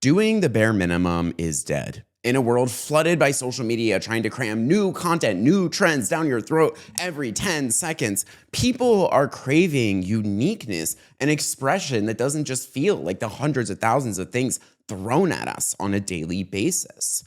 Doing the bare minimum is dead. In a world flooded by social media trying to cram new content, new trends down your throat every 10 seconds, people are craving uniqueness and expression that doesn't just feel like the hundreds of thousands of things thrown at us on a daily basis.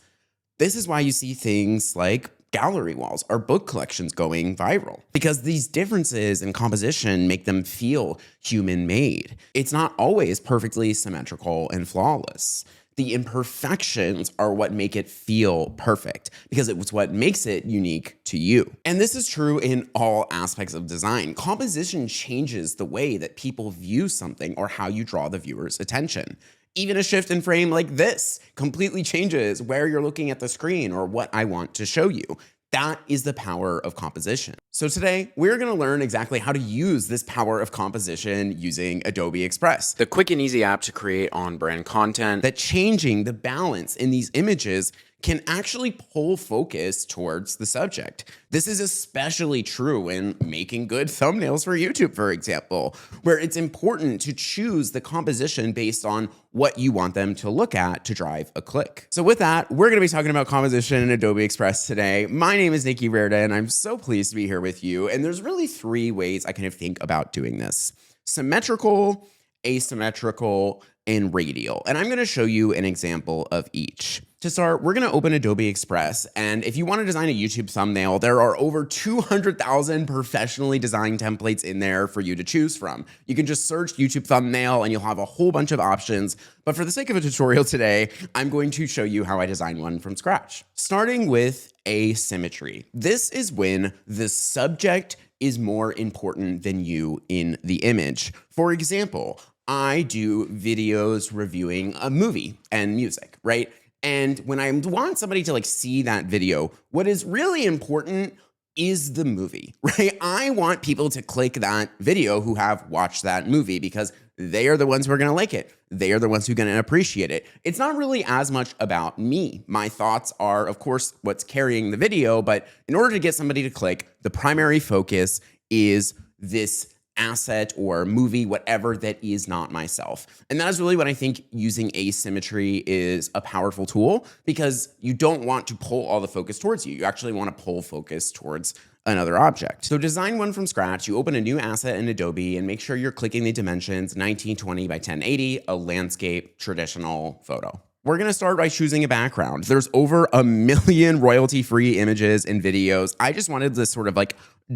This is why you see things like gallery walls or book collections going viral, because these differences in composition make them feel human-made. It's not always perfectly symmetrical and flawless. The imperfections are what make it feel perfect, because it's what makes it unique to you. And this is true in all aspects of design. Composition changes the way that people view something or how you draw the viewer's attention. Even a shift in frame like this completely changes where you're looking at the screen or what I want to show you. That is the power of composition. So today, we're gonna learn exactly how to use this power of composition using Adobe Express, the quick and easy app to create on-brand content, that changing the balance in these images can actually pull focus towards the subject. This is especially true in making good thumbnails for YouTube, for example, where it's important to choose the composition based on what you want them to look at to drive a click. So with that, we're gonna be talking about composition in Adobe Express today. My name is Nikki Verda, and I'm so pleased to be here with you. And there's really three ways I kind of think about doing this: symmetrical, asymmetrical, and radial. And I'm gonna show you an example of each. To start, we're gonna open Adobe Express, and if you wanna design a YouTube thumbnail, there are over 200,000 professionally designed templates in there for you to choose from. You can just search YouTube thumbnail and you'll have a whole bunch of options. But for the sake of a tutorial today, I'm going to show you how I design one from scratch. Starting with asymmetry. This is when the subject is more important than you in the image. For example, I do videos reviewing a movie and music, right? And when I want somebody to see that video, what is really important is the movie, right? I want people to click that video who have watched that movie, because they are the ones who are gonna like it. They are the ones who are gonna appreciate it. It's not really as much about me. My thoughts are, of course, what's carrying the video, but in order to get somebody to click, the primary focus is this asset or movie, whatever that is not myself. And that is really what I think using asymmetry is a powerful tool, because you don't want to pull all the focus towards you. You actually want to pull focus towards another object. So design one from scratch. You open a new asset in Adobe and make sure you're clicking the dimensions 1920 by 1080, a landscape traditional photo. We're gonna start by choosing a background. There's over 1 million royalty-free images and videos. I just wanted this sort of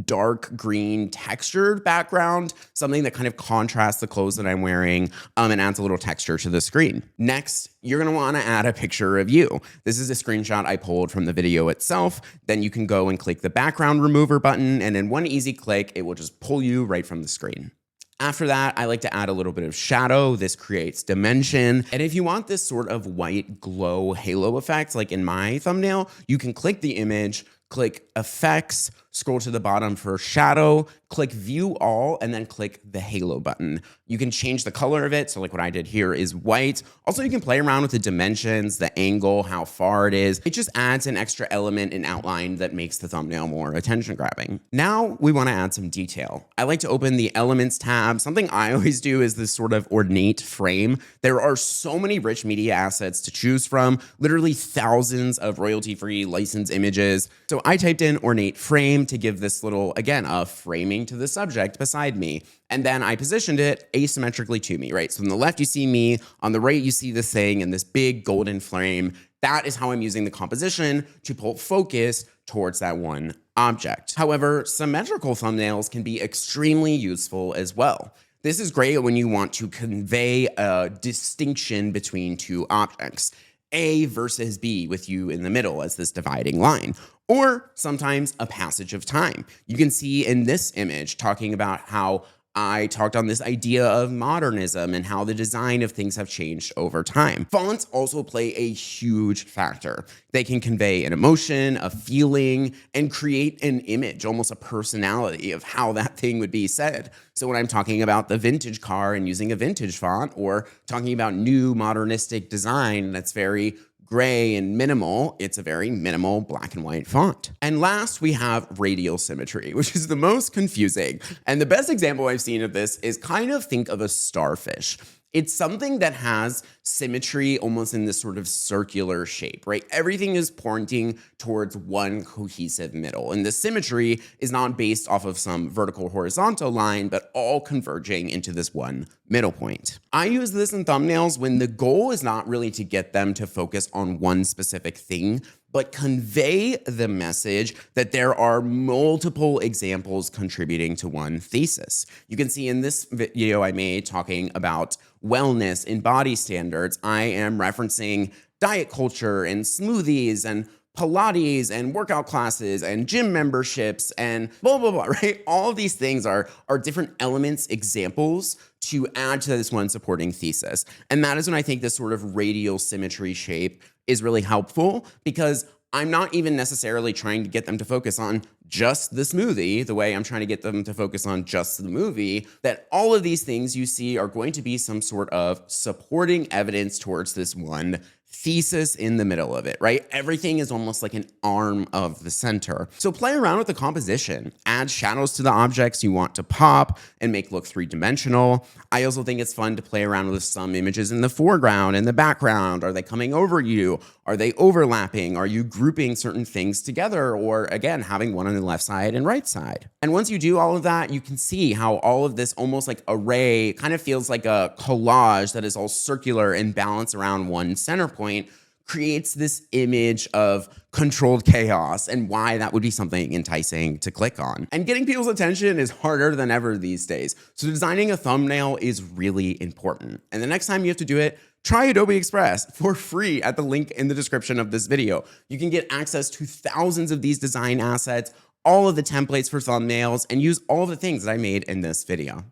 dark green textured background, something that kind of contrasts the clothes that I'm wearing and adds a little texture to the screen. Next, you're gonna wanna add a picture of you. This is a screenshot I pulled from the video itself. Then you can go and click the background remover button, and in one easy click, it will just pull you right from the screen. After that, I like to add a little bit of shadow. This creates dimension. And if you want this sort of white glow halo effect, like in my thumbnail, you can click the image, click effects, scroll to the bottom for shadow, click view all, and then click the halo button. You can change the color of it. So like what I did here is white. Also, you can play around with the dimensions, the angle, how far it is. It just adds an extra element and outline that makes the thumbnail more attention grabbing. Now we want to add some detail. I like to open the elements tab. Something I always do is this sort of ornate frame. There are so many rich media assets to choose from, literally thousands of royalty-free licensed images. So I typed in ornate frame to give this little, again, a framing to the subject beside me. And then I positioned it asymmetrically to me, right? So on the left, you see me. On the right, you see this thing in this big golden frame. That is how I'm using the composition to pull focus towards that one object. However, symmetrical thumbnails can be extremely useful as well. This is great when you want to convey a distinction between two objects, A versus B, with you in the middle as this dividing line, or sometimes a passage of time. You can see in this image talking about how I talked on this idea of modernism and how the design of things have changed over time. Fonts also play a huge factor. They can convey an emotion, a feeling, and create an image, almost a personality of how that thing would be said. So when I'm talking about the vintage car and using a vintage font, or talking about new modernistic design that's very gray and minimal, it's a very minimal black and white font. And last, we have radial symmetry, which is the most confusing. And the best example I've seen of this is kind of think of a starfish. It's something that has symmetry almost in this sort of circular shape, right? Everything is pointing towards one cohesive middle. And the symmetry is not based off of some vertical horizontal line, but all converging into this one middle point. I use this in thumbnails when the goal is not really to get them to focus on one specific thing, but convey the message that there are multiple examples contributing to one thesis. You can see in this video I made talking about wellness and body standards, I am referencing diet culture and smoothies and Pilates and workout classes and gym memberships and blah, blah, blah, right? All of these things are different elements, examples to add to this one supporting thesis. And that is when I think this sort of radial symmetry shape is really helpful, because I'm not even necessarily trying to get them to focus on just the smoothie the way I'm trying to get them to focus on just the movie, that all of these things you see are going to be some sort of supporting evidence towards this one thesis in the middle of it, right? Everything is almost like an arm of the center. So play around with the composition, add shadows to the objects you want to pop and make look three-dimensional. I also think it's fun to play around with some images in the foreground and the background. Are they coming over you? Are they overlapping? Are you grouping certain things together? Or again, having one on the left side and right side. And once you do all of that, you can see how all of this almost like array kind of feels like a collage that is all circular and balanced around one center point, creates this image of controlled chaos, and why that would be something enticing to click on. And getting people's attention is harder than ever these days. So designing a thumbnail is really important. And the next time you have to do it, try Adobe Express for free at the link in the description of this video. You can get access to thousands of these design assets, all of the templates for thumbnails, and use all of the things that I made in this video.